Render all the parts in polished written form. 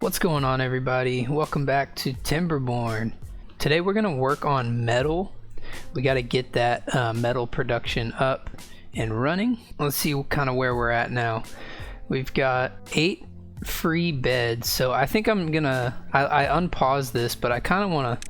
What's going on, everybody? Welcome back to Timberborn. Today we're going to work on metal. We got to get that metal production up and running. Let's see kind of where we're at now. We've got 8 free beds, so I think I'm gonna I unpause this, but I kind of want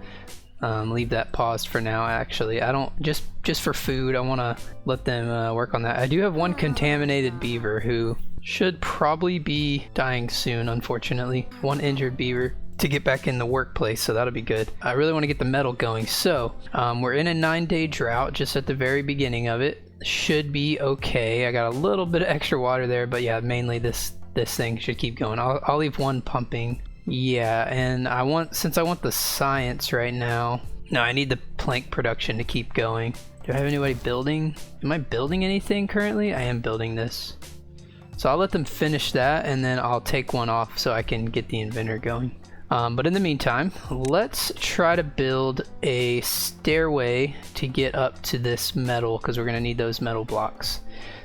to leave that paused for now. Actually, I don't just for food. I want to let them work on that. I do have one contaminated beaver who should probably be dying soon, unfortunately. One injured beaver to get back in the workplace, so that'll be good. I really want to get the metal going, so we're in a 9-day drought just at the very beginning of it. Should be okay. I got a little bit of extra water there, but yeah, mainly this thing should keep going. I'll leave one pumping. Yeah, and since I want the science right now, no, I need the plank production to keep going. Do I have anybody building? Am I building anything currently? I am building this. So I'll let them finish that, and then I'll take one off so I can get the inventor going. But in the meantime, let's try to build a stairway to get up to this metal, because we're going to need those metal blocks.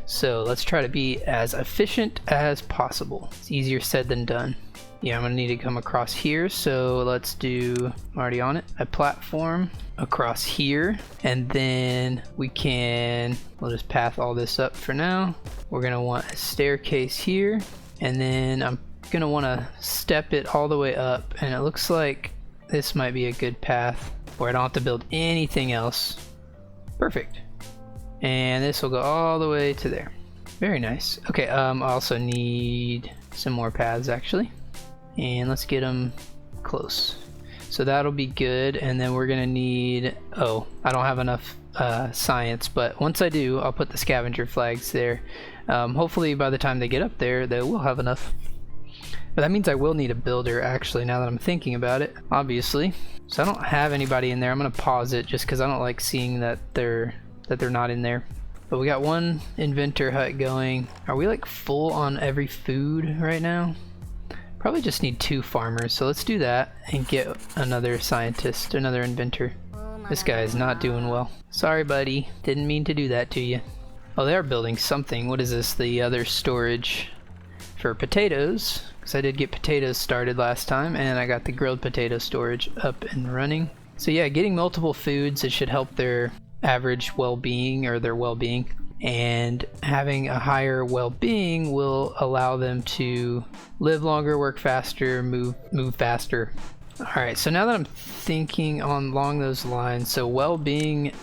So let's try to be as efficient as possible. It's easier said than done. Yeah, I'm going to need to come across here, so let's do, I'm already on it, a platform across here, and then we'll just path all this up for now. We're going to want a staircase here, and then I'm going to want to step it all the way up, and it looks like this might be a good path where I don't have to build anything else. Perfect. And this will go all the way to there. Very nice. Okay, I also need some more paths actually. And let's get them close. So that'll be good, and then we're gonna need, oh, I don't have enough science, but once I do, I'll put the scavenger flags there. Hopefully by the time they get up there, they will have enough. But that means I will need a builder actually, now that I'm thinking about it, obviously. So I don't have anybody in there. I'm gonna pause it just because I don't like seeing that they're not in there. But we got one inventor hut going. Are we like full on every food right now? Probably just need 2 farmers, so let's do that and get another scientist, another inventor. This guy is not doing well. Sorry, buddy. Didn't mean to do that to you. Oh, they are building something. What is this? The other storage for potatoes. Because I did get potatoes started last time, and I got the grilled potato storage up and running. So yeah, getting multiple foods, it should help their average well-being, or their well-being. And having a higher well-being will allow them to live longer, work faster, move faster. Alright, so now that I'm thinking along those lines, so well-being,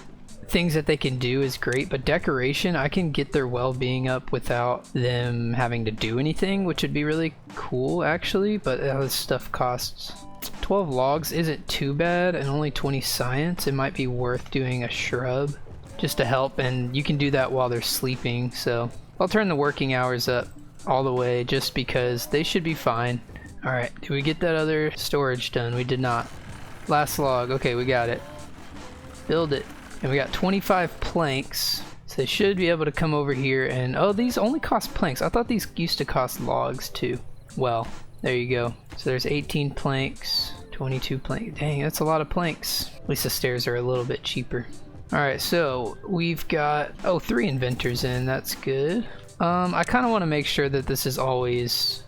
things that they can do is great, but decoration, I can get their well-being up without them having to do anything, which would be really cool actually, but this stuff costs 12 logs isn't too bad, and only 20 science. It might be worth doing a shrub just to help, and you can do that while they're sleeping. So I'll turn the working hours up all the way just because they should be fine. Alright, did we get that other storage done? We did not. Last log. Okay, we got it. Build it. And we got 25 planks, so they should be able to come over here and, oh, these only cost planks. I thought these used to cost logs too. Well, there you go. So there's 18 planks, 22 planks. Dang, that's a lot of planks. At least the stairs are a little bit cheaper. Alright, so we've got, 3 inventors in, that's good. I kind of want to make sure that this is always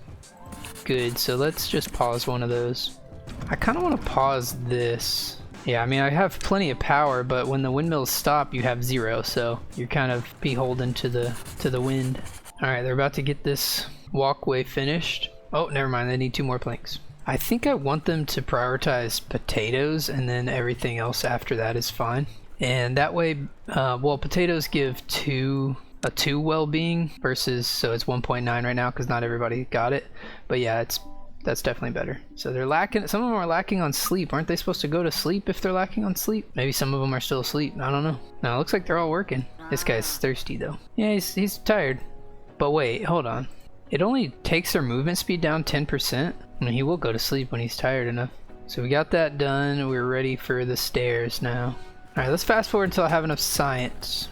good, so let's just pause one of those. I kind of want to pause this. Yeah, I mean, I have plenty of power, but when the windmills stop, you have 0, so you're kind of beholden to the wind. Alright, they're about to get this walkway finished. Oh, never mind, they need 2 more planks. I think I want them to prioritize potatoes, and then everything else after that is fine. And that way, well, potatoes give 2 well-being versus, so it's 1.9 right now because not everybody got it. But yeah, that's definitely better. So they're lacking, some of them are lacking on sleep. Aren't they supposed to go to sleep if they're lacking on sleep? Maybe some of them are still asleep. I don't know. No, it looks like they're all working. This guy's thirsty though. Yeah, he's tired. But wait, hold on. It only takes their movement speed down 10%. I mean, he will go to sleep when he's tired enough. So we got that done. We're ready for the stairs now. Alright, let's fast forward until I have enough science.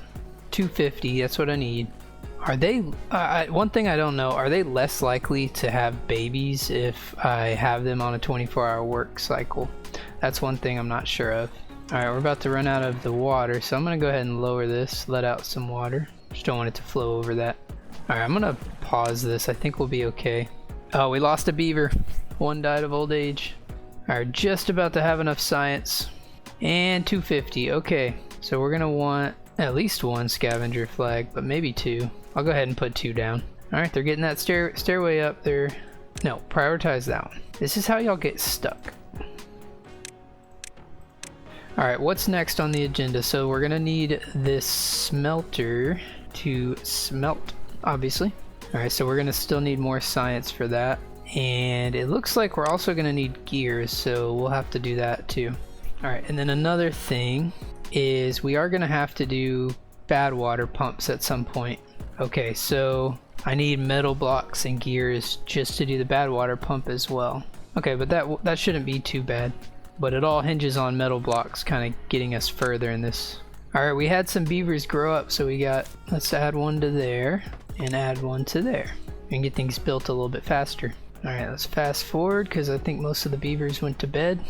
250, that's what I need. Are they, one thing I don't know, are they less likely to have babies if I have them on a 24-hour work cycle? That's one thing I'm not sure of. Alright, we're about to run out of the water, so I'm going to go ahead and lower this, let out some water. Just don't want it to flow over that. Alright, I'm going to pause this. I think we'll be okay. Oh, we lost a beaver. One died of old age. Alright, just about to have enough science. And 250. Okay, so we're gonna want at least one scavenger flag, but maybe two. I'll go ahead and put two down. Alright, they're getting that stairway up there. No, prioritize that one. This is how y'all get stuck. Alright, what's next on the agenda? So we're gonna need this smelter to smelt, obviously. Alright, so we're gonna still need more science for that. And it looks like we're also gonna need gears, so we'll have to do that too. Alright, and then another thing is we are gonna have to do bad water pumps at some point. Okay, so I need metal blocks and gears just to do the bad water pump as well. Okay, but that shouldn't be too bad. But it all hinges on metal blocks kind of getting us further in this. Alright, we had some beavers grow up, so let's add one to there and add one to there and get things built a little bit faster. Alright, let's fast forward because I think most of the beavers went to bed.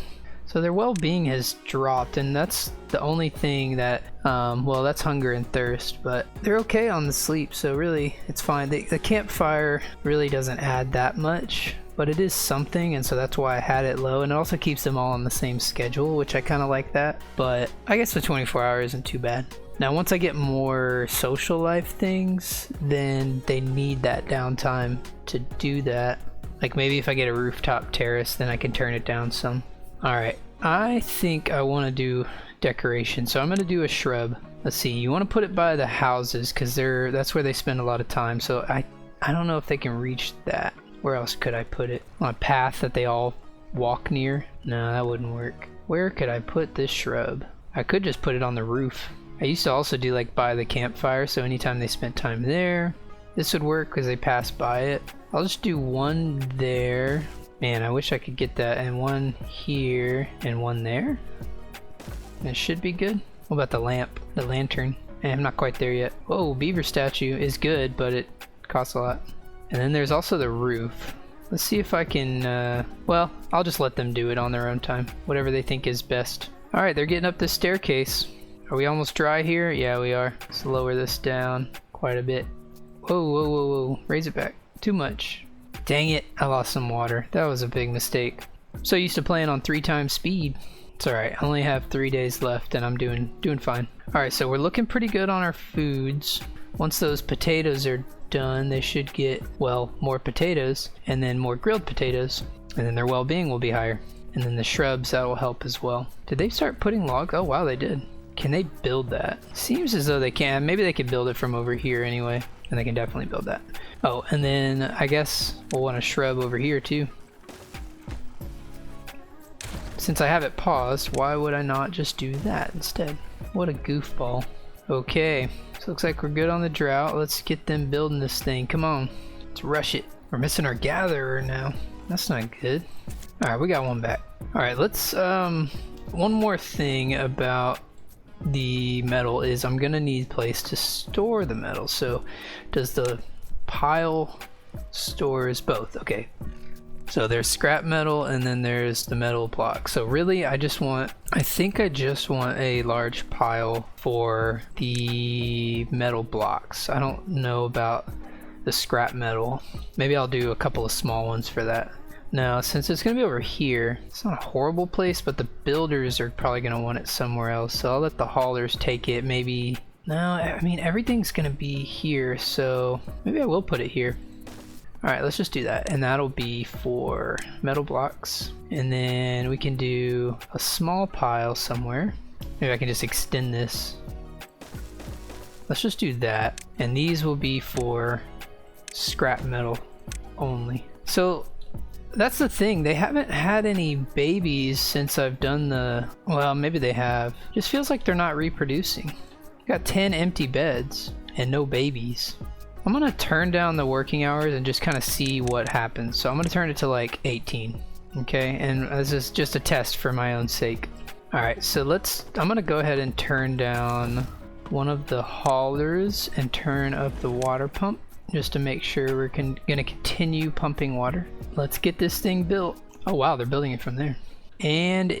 So their well-being has dropped, and that's the only thing that, well, that's hunger and thirst, but they're okay on the sleep, so really it's fine. The campfire really doesn't add that much, but it is something, and so that's why I had it low, and it also keeps them all on the same schedule, which I kind of like that. But I guess the 24 hours isn't too bad. Now once I get more social life things, then they need that downtime to do that. Like maybe if I get a rooftop terrace, then I can turn it down some. Alright, I think I want to do decoration, so I'm going to do a shrub. Let's see, you want to put it by the houses because that's where they spend a lot of time, so I don't know if they can reach that. Where else could I put it? On a path that they all walk near? No, that wouldn't work. Where could I put this shrub? I could just put it on the roof. I used to also do like by the campfire, so anytime they spent time there, this would work because they pass by it. I'll just do one there. Man, I wish I could get that, and one here and one there. That should be good. What about the lamp, the lantern? I'm not quite there yet. Whoa, beaver statue is good, but it costs a lot. And then there's also the roof. Let's see if I can, well, I'll just let them do it on their own time. Whatever they think is best. Alright, they're getting up this staircase. Are we almost dry here? Yeah, we are. Let's lower this down quite a bit. Whoa, whoa, whoa, whoa. Raise it back. Too much. Dang it, I lost some water. That was a big mistake. I'm so used to playing on 3 times speed. It's alright, I only have 3 days left and I'm doing fine. Alright, so we're looking pretty good on our foods. Once those potatoes are done, they should get, well, more potatoes and then more grilled potatoes, and then their well-being will be higher. And then the shrubs, that will help as well. Did they start putting logs? Oh wow, they did. Can they build that? Seems as though they can. Maybe they could build it from over here anyway, and they can definitely build that. Oh, and then I guess we'll want a shrub over here too. Since I have it paused, why would I not just do that instead? What a goofball. Okay, so looks like we're good on the drought. Let's get them building this thing. Come on, let's rush it. We're missing our gatherer now. That's not good. Alright, we got one back. Alright, let's, one more thing about the metal is I'm gonna need a place to store the metal. So does the pile stores both? Okay, so there's scrap metal and then there's the metal block. So really I think I just want a large pile for the metal blocks. I don't know about the scrap metal. Maybe I'll do a couple of small ones for that. Now, since it's gonna be over here, it's not a horrible place, but the builders are probably gonna want it somewhere else, so I'll let the haulers take it. Maybe, no, I mean everything's gonna be here, so maybe I will put it here. Alright, let's just do that, and that'll be for metal blocks. And then we can do a small pile somewhere. Maybe I can just extend this. Let's just do that, and these will be for scrap metal only. So that's the thing, they haven't had any babies since I've done the, well, maybe they have. Just feels like they're not reproducing. Got 10 empty beds and no babies. I'm gonna turn down the working hours and just kind of see what happens. So I'm gonna turn it to like 18, okay? And this is just a test for my own sake. Alright, so I'm gonna go ahead and turn down one of the haulers and turn up the water pump, just to make sure we're gonna continue pumping water. Let's get this thing built. Oh wow, they're building it from there. And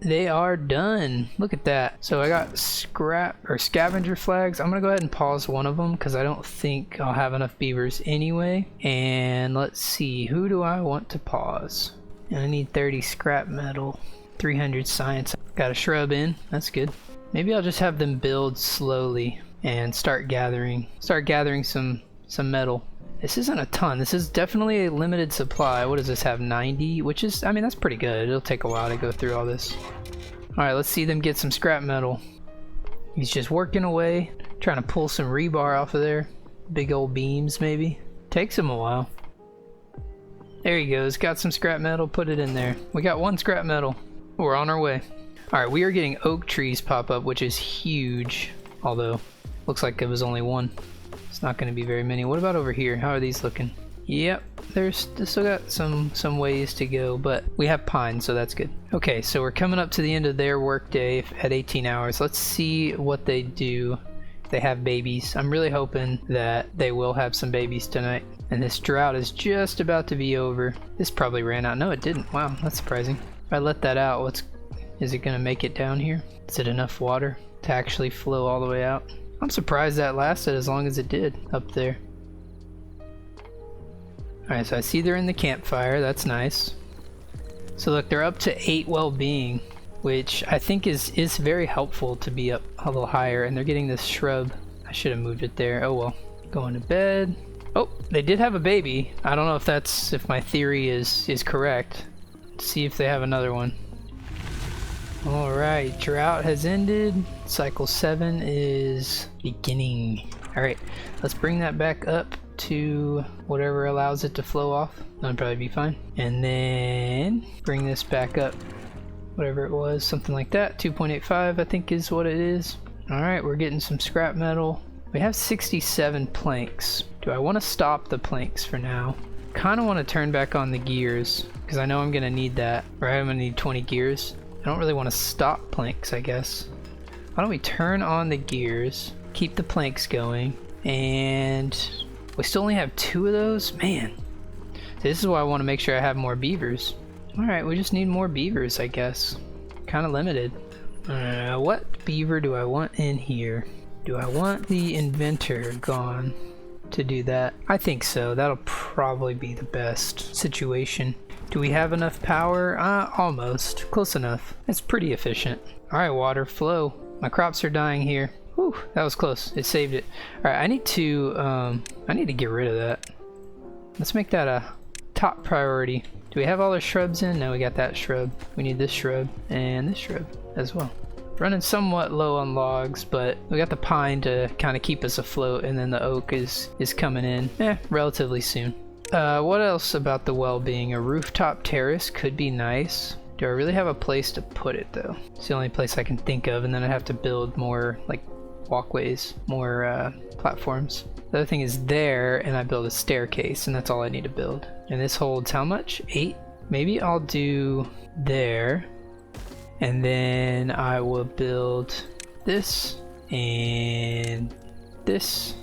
they are done. Look at that. So I got scrap or scavenger flags. I'm gonna go ahead and pause one of them because I don't think I'll have enough beavers anyway. And let's see, who do I want to pause? And I need 30 scrap metal, 300 science. Got a shrub in, that's good. Maybe I'll just have them build slowly and start gathering some metal. This isn't a ton. This is definitely a limited supply. What does this have? 90? Which is, I mean, that's pretty good. It'll take a while to go through all this. Alright, let's see them get some scrap metal. He's just working away, trying to pull some rebar off of there. Big old beams, maybe. Takes him a while. There he goes. Got some scrap metal. Put it in there. We got 1 scrap metal. We're on our way. Alright, we are getting oak trees pop up, which is huge. Although, looks like it was only 1. It's not going to be very many. What about over here? How are these looking? Yep, there's still got some ways to go, but we have pine, so that's good. Okay, so we're coming up to the end of their work day at 18 hours. Let's see what they do. They have babies. I'm really hoping that they will have some babies tonight. And this drought is just about to be over. This probably ran out. No, it didn't. Wow, that's surprising. If I let that out, is it going to make it down here? Is it enough water to actually flow all the way out? I'm surprised that lasted as long as it did up there. Alright, so I see they're in the campfire. That's nice. So look, they're up to 8 well-being, which I think is very helpful to be up a little higher. And they're getting this shrub. I should have moved it there. Oh well. Going to bed. Oh, they did have a baby. I don't know if my theory is correct. Let's see if they have another one. Alright, drought has ended. Cycle 7 is beginning. Alright, let's bring that back up to whatever allows it to flow off. That'll probably be fine. And then bring this back up, whatever it was, something like that. 2.85 I think is what it is. Alright, we're getting some scrap metal. We have 67 planks. Do I want to stop the planks for now? Kind of want to turn back on the gears because I know I'm going to need that. Right, I'm going to need 20 gears. I don't really want to stop planks, I guess. Why don't we turn on the gears, keep the planks going, and we still only have 2 of those? Man, this is why I want to make sure I have more beavers. Alright, we just need more beavers, I guess. Kind of limited. What beaver do I want in here? Do I want the inventor gone to do that? I think so. That'll probably be the best situation. Do we have enough power? Almost. Close enough. It's pretty efficient. Alright, water, flow. My crops are dying here. Whew, that was close. It saved it. Alright, I need to get rid of that. Let's make that a top priority. Do we have all the shrubs in? No, we got that shrub. We need this shrub and this shrub as well. Running somewhat low on logs, but we got the pine to kind of keep us afloat, and then the oak is coming in relatively soon. What else about the well-being? A rooftop terrace could be nice. Do I really have a place to put it though? It's the only place I can think of, and then I'd have to build more like walkways, more platforms. The other thing is there, and I build a staircase, and that's all I need to build. And this holds how much? 8? Maybe I'll do there, and then I will build this, and this,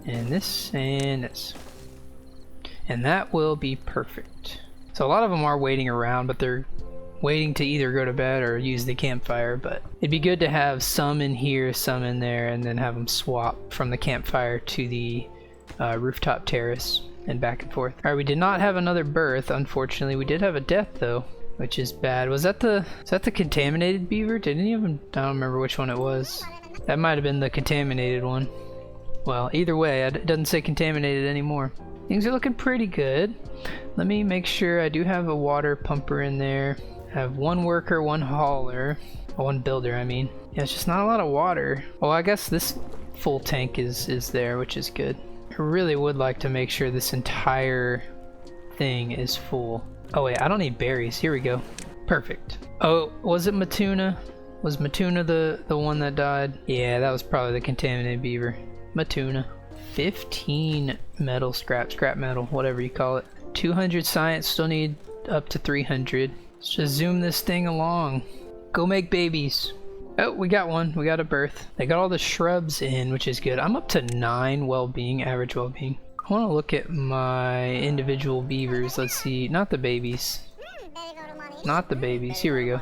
and this, and this. And that will be perfect. So a lot of them are waiting around, but they're waiting to either go to bed or use the campfire. But it'd be good to have some in here, some in there, and then have them swap from the campfire to the rooftop terrace and back and forth. Alright, we did not have another birth, unfortunately. We did have a death though, which is bad. Was that the contaminated beaver? Did any of them? I don't remember which one it was. That might have been the contaminated one. Well, either way, it doesn't say contaminated anymore. Things are looking pretty good. Let me make sure I do have a water pumper in there. I have 1 worker, 1 hauler. Oh, 1 builder, I mean. Yeah, it's just not a lot of water. Oh, I guess this full tank is there, which is good. I really would like to make sure this entire thing is full. Oh wait, I don't need berries. Here we go. Perfect. Oh, was it Matuna? Was Matuna the one that died? Yeah, that was probably the contaminated beaver. Matuna. 15 metal scrap metal, whatever you call it. 200 science, still need up to 300. Let's just zoom this thing along. Go make babies. Oh, we got one. We got a birth. They got all the shrubs in, which is good. I'm up to 9 well-being, average well-being. I want to look at my individual beavers. Let's see, not the babies. not the babies. Here we go.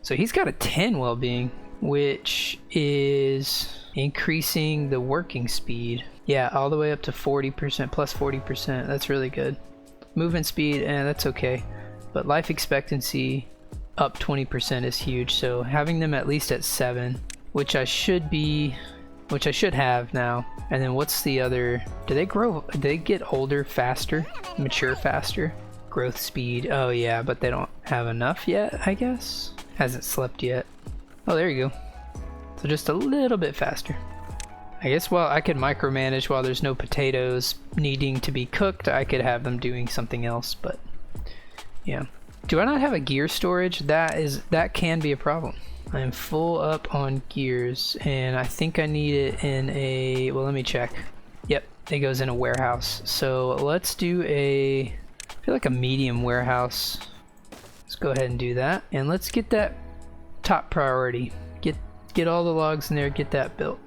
So he's got a 10 well-being, which is increasing the working speed. Yeah, all the way up to 40%, plus 40%. That's really good. Movement speed, that's okay. But life expectancy up 20% is huge. So having them at least at 7, which I should have now. And then what's the other? Do they grow? Do they get older faster? Mature faster? Growth speed. Oh yeah, but they don't have enough yet, I guess. Hasn't slept yet. Oh, there you go. So just a little bit faster. I guess while I could micromanage while there's no potatoes needing to be cooked, I could have them doing something else, but yeah. Do I not have a gear storage? That can be a problem. I am full up on gears, and I think I need it in a, well, let me check. Yep, it goes in a warehouse. So let's do I feel like a medium warehouse. Let's go ahead and do that, and let's get that top priority. Get all the logs in there, get that built.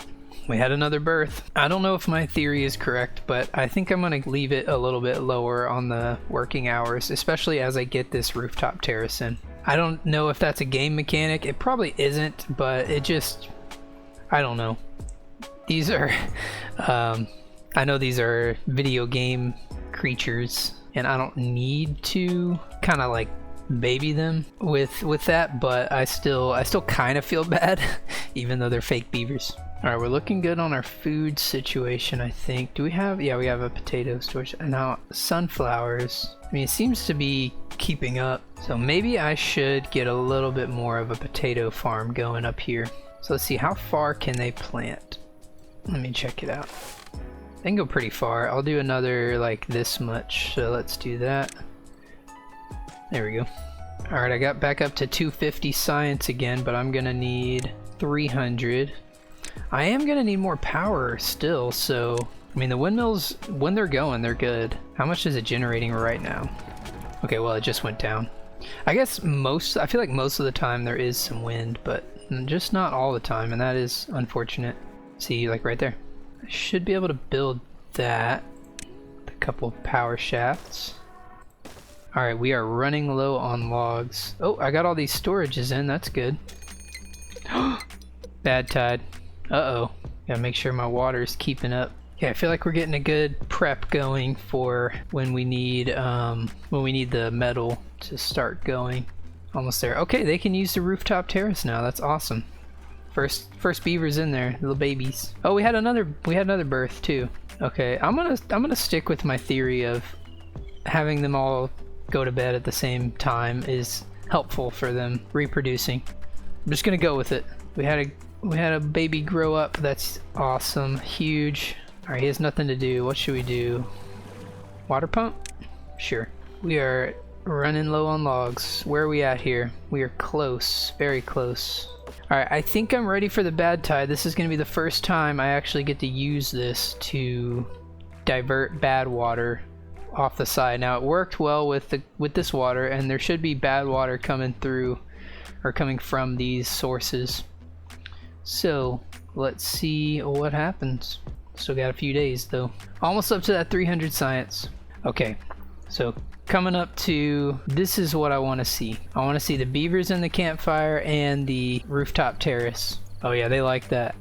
We had another birth. I don't know if my theory is correct, but I think I'm gonna leave it a little bit lower on the working hours, especially as I get this rooftop terrace in. I don't know if that's a game mechanic. It probably isn't, but it just, I don't know. These are, I know these are video game creatures, and I don't need to kind of like baby them with that, but I still kind of feel bad, even though they're fake beavers. All right, we're looking good on our food situation, I think. Do we have, yeah, we have a potato storage. And now sunflowers, I mean, it seems to be keeping up. So maybe I should get a little bit more of a potato farm going up here. So let's see, how far can they plant? Let me check it out. They can go pretty far. I'll do another like this much, so let's do that. There we go. All right, I got back up to 250 science again, but I'm gonna need 300. I am gonna need more power still, so I mean the windmills, when they're going, they're good. How much is it generating right now? Okay, well it just went down. I guess I feel like most of the time there is some wind, but just not all the time, and that is unfortunate. See, like right there. I should be able to build that. A couple of power shafts. Alright, we are running low on logs. Oh, I got all these storages in, that's good. Bad tide. Uh-oh. Gotta make sure my water is keeping up. Yeah, I feel like we're getting a good prep going for when we need the metal to start going. Almost there. Okay, they can use the rooftop terrace now. That's awesome. First beavers in there, little babies. Oh, we had another birth too. Okay, I'm gonna stick with my theory of having them all go to bed at the same time is helpful for them reproducing. I'm just gonna go with it. We had a baby grow up. That's awesome. Huge. All right, he has nothing to do. What should we do? Water pump? Sure. We are running low on logs. Where are we at here? We are close, very close. All right, I think I'm ready for the bad tide. This is gonna be the first time I actually get to use this to divert bad water off the side. Now it worked well with this water, and there should be bad water coming through or coming from these sources. So let's see what happens. Still got a few days though. Almost up to that 300 science. Okay, so coming up to, this is what I want to see. I want to see the beavers in the campfire and the rooftop terrace. Oh yeah, they like that.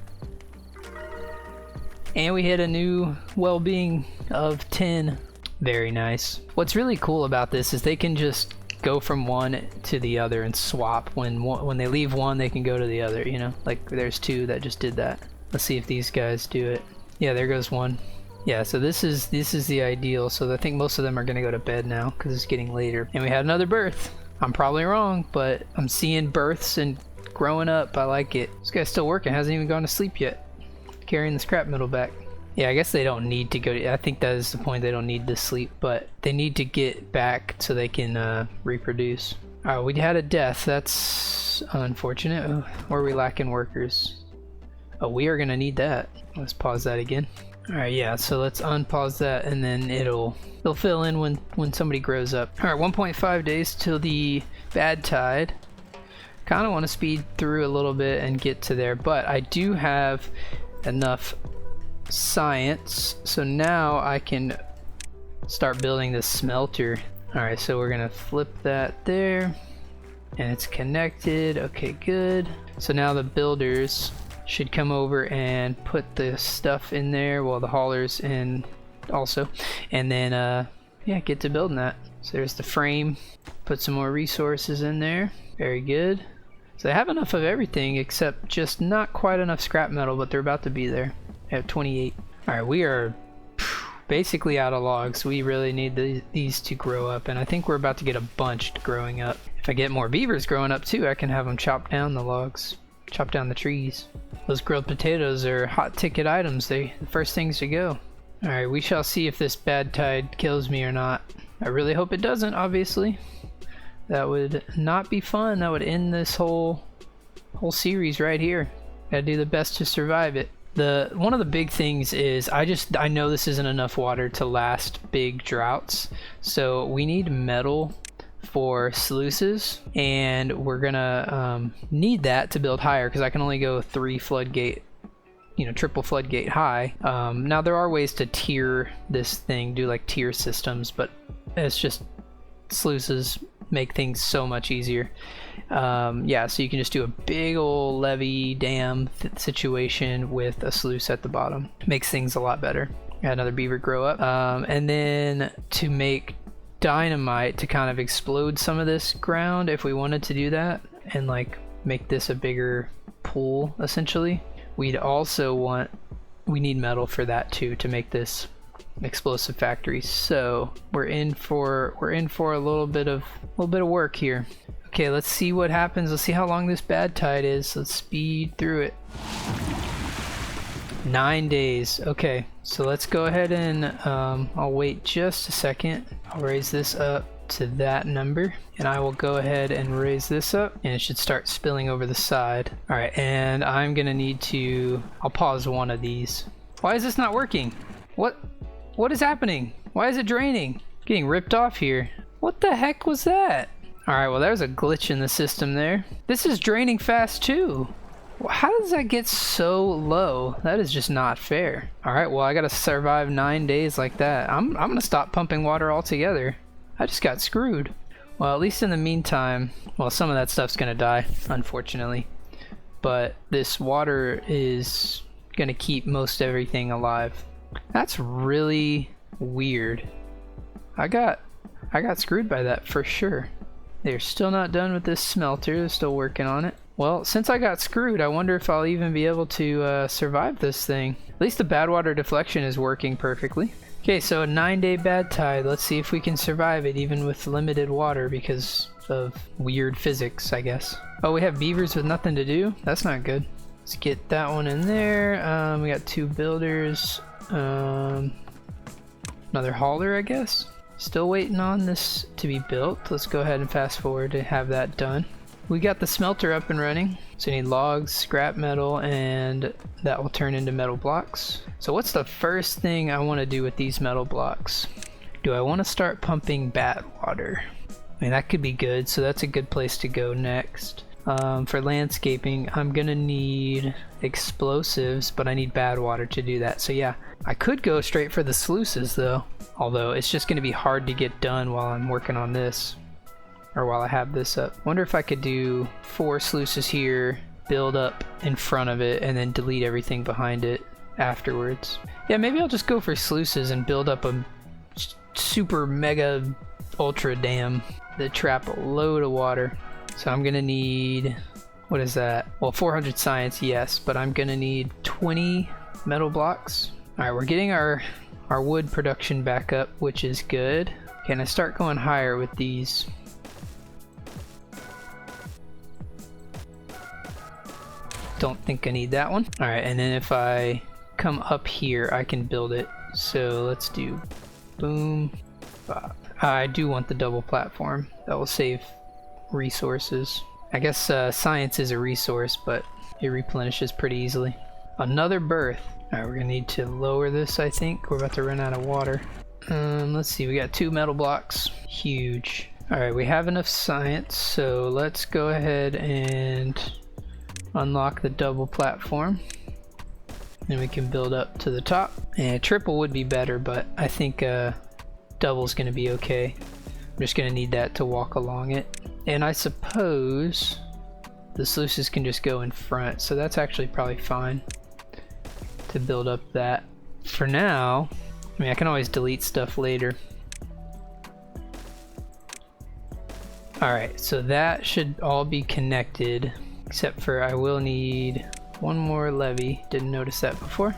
And we hit a new well-being of 10. Very nice. What's really cool about this is they can just go from one to the other and swap. When they leave one, they can go to the other, you know? Like there's two that just did that. Let's see if these guys do it. Yeah, there goes one. Yeah, so this is the ideal. So I think most of them are gonna go to bed now because it's getting later. And we had another birth. I'm probably wrong, but I'm seeing births and growing up. I like it. This guy's still working, hasn't even gone to sleep yet. Carrying the scrap metal back. Yeah, I guess they don't need to go to, I think that is the point, they don't need to sleep, but they need to get back so they can reproduce. Alright, we had a death. That's unfortunate. Oh, or are we lacking workers? Oh, we are gonna need that. Let's pause that again. Alright, yeah, so let's unpause that and then it'll fill in when somebody grows up. Alright, 1.5 days till the bad tide. Kind of want to speed through a little bit and get to there, but I do have enough science, so now I can start building this smelter. Alright, so we're gonna flip that there. and it's connected. Okay, good. So now the builders should come over and put the stuff in there, well, the haulers in also, and then yeah, get to building that. So there's the frame. Put some more resources in there. Very good. So they have enough of everything except just not quite enough scrap metal, but they're about to be there. They have 28. Alright, we are basically out of logs. We really need these to grow up, and I think we're about to get a bunch growing up. If I get more beavers growing up too, I can have them chop down the logs, chop down the trees. Those grilled potatoes are hot ticket items. They're the first things to go. Alright, we shall see if this bad tide kills me or not. I really hope it doesn't, obviously. That would not be fun. That would end this whole series right here. Gotta do the best to survive it. One of the big things is I know this isn't enough water to last big droughts, so we need metal for sluices, and we're gonna need that to build higher because I can only go 3 floodgate, triple floodgate high. Now there are ways to tier this thing, do like tier systems, but it's just sluices make things so much easier. Yeah, so you can just do a big old levee dam situation with a sluice at the bottom. Makes things a lot better. Got another beaver grow up. And then to make dynamite to kind of explode some of this ground, if we wanted to do that and like make this a bigger pool essentially, we need metal for that too, to make this explosive factory. So we're in for a little bit of work here. Okay, let's see what happens. Let's see how long this bad tide is. Let's speed through it. 9 days. Okay, so let's go ahead and I'll wait just a second. I'll raise this up to that number, and I will go ahead and raise this up, and it should start spilling over the side. All right, and I'm gonna need to, I'll pause one of these. Why is this not working? What is happening? Why is it draining? Getting ripped off here. What the heck was that? Alright, well there's a glitch in the system there. This is draining fast too. How does that get so low? That is just not fair. Alright, well I gotta survive 9 days like that. I'm gonna stop pumping water altogether. I just got screwed. Well, at least in the meantime, well, some of that stuff's gonna die, unfortunately. But this water is gonna keep most everything alive. That's really weird. I got screwed by that for sure. They're still not done with this smelter. They're still working on it. Well, since I got screwed, I wonder if I'll even be able to survive this thing. At least the bad water deflection is working perfectly. Okay, so a 9-day bad tide. Let's see if we can survive it even with limited water because of weird physics, I guess. Oh, we have beavers with nothing to do? That's not good. Let's get that one in there. We got 2 builders. Another hauler, I guess. Still waiting on this to be built. Let's go ahead and fast forward to have that done. We got the smelter up and running. So we need logs, scrap metal, and that will turn into metal blocks. So what's the first thing I want to do with these metal blocks? Do I want to start pumping bad water? I mean, that could be good, so that's a good place to go next. For landscaping, I'm gonna need explosives, but I need bad water to do that. So yeah, I could go straight for the sluices though, although it's just gonna be hard to get done while I'm working on this, or while I have this up. Wonder if I could do 4 sluices here, build up in front of it, and then delete everything behind it afterwards. Yeah, maybe I'll just go for sluices and build up a super mega ultra dam that trap a load of water. So I'm gonna need, what is that? Well, 400 science, yes, but I'm gonna need 20 metal blocks. All right, we're getting our wood production back up, which is good. Can I start going higher with these? Don't think I need that one. All right, and then if I come up here, I can build it. So let's do boom. I do want the double platform. That will save resources. I guess science is a resource, but it replenishes pretty easily. Another berth. Alright, we're gonna need to lower this, I think. We're about to run out of water. Let's see, we got 2 metal blocks. Huge. Alright, we have enough science, so let's go ahead and unlock the double platform. Then we can build up to the top. And triple would be better, but I think double's gonna be okay. I'm just gonna need that to walk along it. And I suppose the sluices can just go in front, so that's actually probably fine to build up that. For now, I mean, I can always delete stuff later. Alright, so that should all be connected, except for I will need one more levee. Didn't notice that before.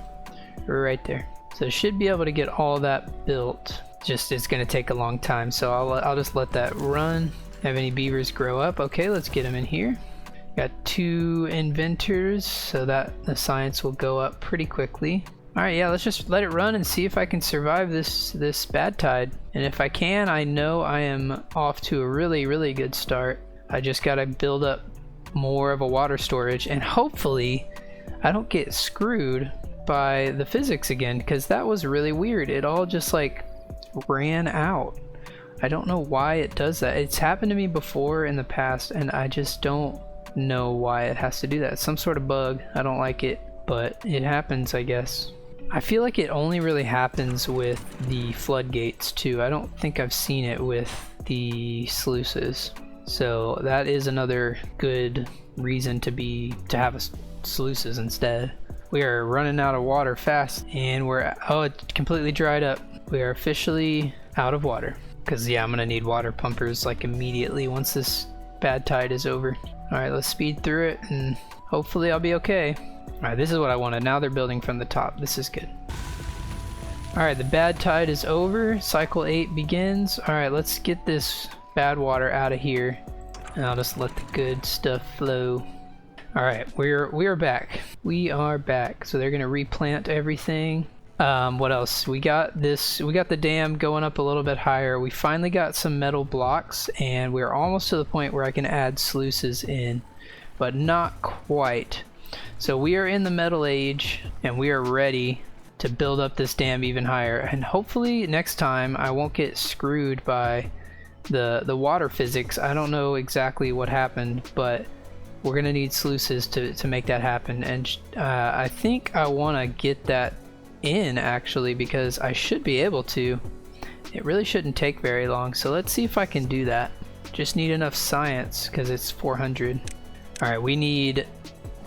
Right there. So should be able to get all that built. Just it's going to take a long time, so I'll just let that run. Have any beavers grow up? Okay, let's get them in here. Got 2 inventors, so that the science will go up pretty quickly. Alright, yeah, let's just let it run and see if I can survive this bad tide. And if I can, I know I am off to a really good start. I just gotta build up more of a water storage, and hopefully I don't get screwed by the physics again, because that was really weird. It all just like ran out. I don't know why it does that. It's happened to me before in the past, and I just don't know why it has to do that. It's some sort of bug. I don't like it, but it happens, I guess. I feel like it only really happens with the floodgates too. I don't think I've seen it with the sluices. So that is another good reason to have sluices instead. We are running out of water fast, and oh, it completely dried up. We are officially out of water. Because yeah, I'm gonna need water pumpers like immediately once this bad tide is over. Alright, let's speed through it and hopefully I'll be okay. Alright, this is what I wanted. Now they're building from the top. This is good. Alright, the bad tide is over. Cycle 8 begins. Alright, let's get this bad water out of here. And I'll just let the good stuff flow. Alright, we are back. We are back. So they're gonna replant everything. What else? We got the dam going up a little bit higher. We finally got some metal blocks, and we're almost to the point where I can add sluices in, but not quite. So we are in the metal age, and we are ready to build up this dam even higher. And hopefully next time I won't get screwed by the water physics. I don't know exactly what happened, but we're gonna need sluices to make that happen. And I think I want to get that in actually, because I should be able to. It really shouldn't take very long, so let's see if I can do that. Just need enough science because it's 400. Alright, we need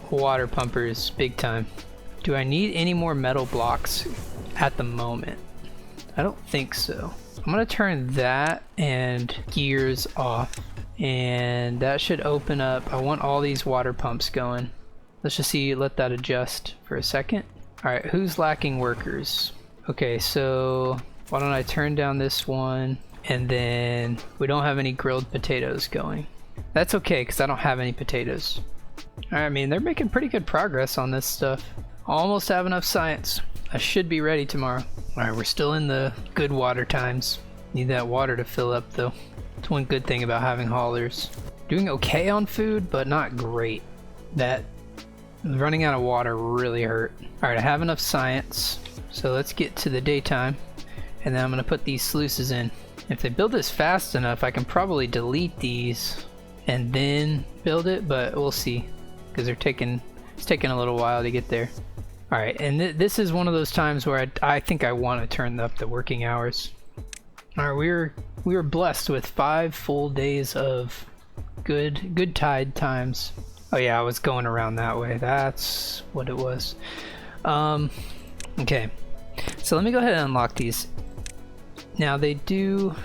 water pumpers big time. Do I need any more metal blocks at the moment? I don't think so. I'm gonna turn that and gears off, and that should open up. I want all these water pumps going. Let's just see, let that adjust for a second. Alright, who's lacking workers? Okay, so why don't I turn down this one, and then we don't have any grilled potatoes going. That's okay, because I don't have any potatoes. Alright, I mean, they're making pretty good progress on this stuff. Almost have enough science. I should be ready tomorrow. Alright, we're still in the good water times. Need that water to fill up though. That's one good thing about having haulers. Doing okay on food, but not great. That running out of water really hurt. Alright, I have enough science, so let's get to the daytime, and then I'm going to put these sluices in. If they build this fast enough, I can probably delete these and then build it, but we'll see, because it's taking a little while to get there. Alright, and this is one of those times where I think I want to turn up the working hours. Alright, we were blessed with 5 full days of good tide times. Oh yeah, I was going around that way. That's what it was. Okay, so let me go ahead and unlock these. Now they do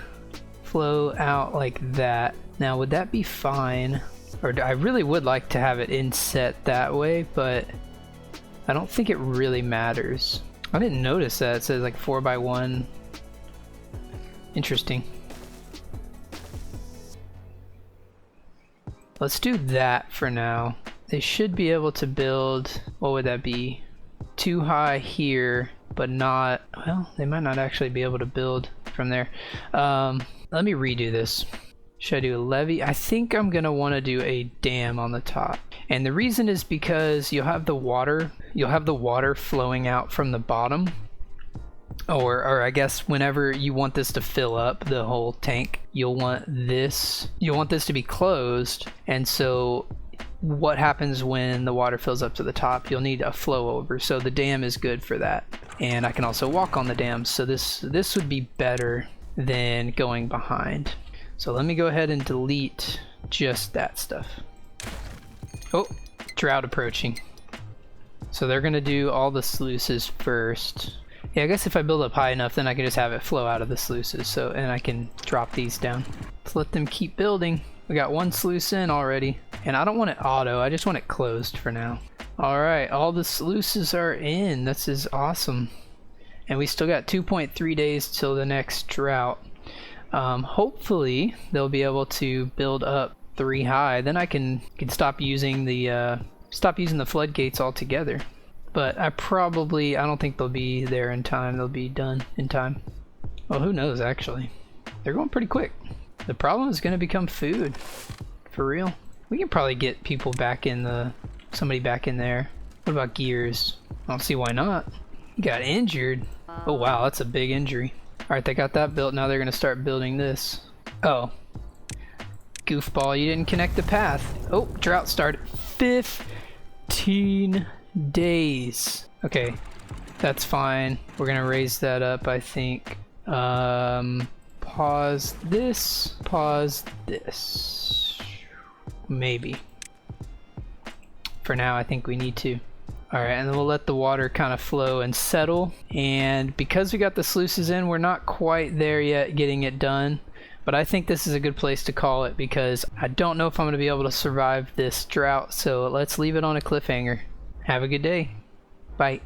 flow out like that. Now would that be fine? Or I really would like to have it inset that way, but I don't think it really matters. I didn't notice that. It says like 4x1. Interesting. Let's do that for now. They should be able to build, what would that be? 2 high here, but not, well, they might not actually be able to build from there. Let me redo this. Should I do a levee? I think I'm gonna want to do a dam on the top. And the reason is because you'll have the water flowing out from the bottom. Or I guess whenever you want this to fill up the whole tank, you'll want this to be closed, and so what happens when the water fills up to the top? You'll need a flow over, so the dam is good for that. And I can also walk on the dam, so this would be better than going behind. So let me go ahead and delete just that stuff. Oh, drought approaching. So they're gonna do all the sluices first. Yeah, I guess if I build up high enough, then I can just have it flow out of the sluices. So, and I can drop these down. Let's let them keep building. We got one sluice in already. And I don't want it auto, I just want it closed for now. Alright, all the sluices are in. This is awesome. And we still got 2.3 days till the next drought. Hopefully they'll be able to build up 3 high. Then I can stop using the floodgates altogether. But I don't think they'll be there in time. They'll be done in time. Well, who knows actually. They're going pretty quick. The problem is going to become food. For real. We can probably get people back in somebody back in there. What about gears? I don't see why not. He got injured. Oh wow, that's a big injury. Alright, they got that built. Now they're gonna start building this. Oh. Goofball, you didn't connect the path. Oh, drought started. 15 days. Okay, that's fine. We're gonna raise that up, I think. Pause this. Pause this. Maybe. For now, I think we need to. Alright, and then we'll let the water kind of flow and settle. And because we got the sluices in, we're not quite there yet getting it done. But I think this is a good place to call it because I don't know if I'm going to be able to survive this drought. So let's leave it on a cliffhanger. Have a good day. Bye.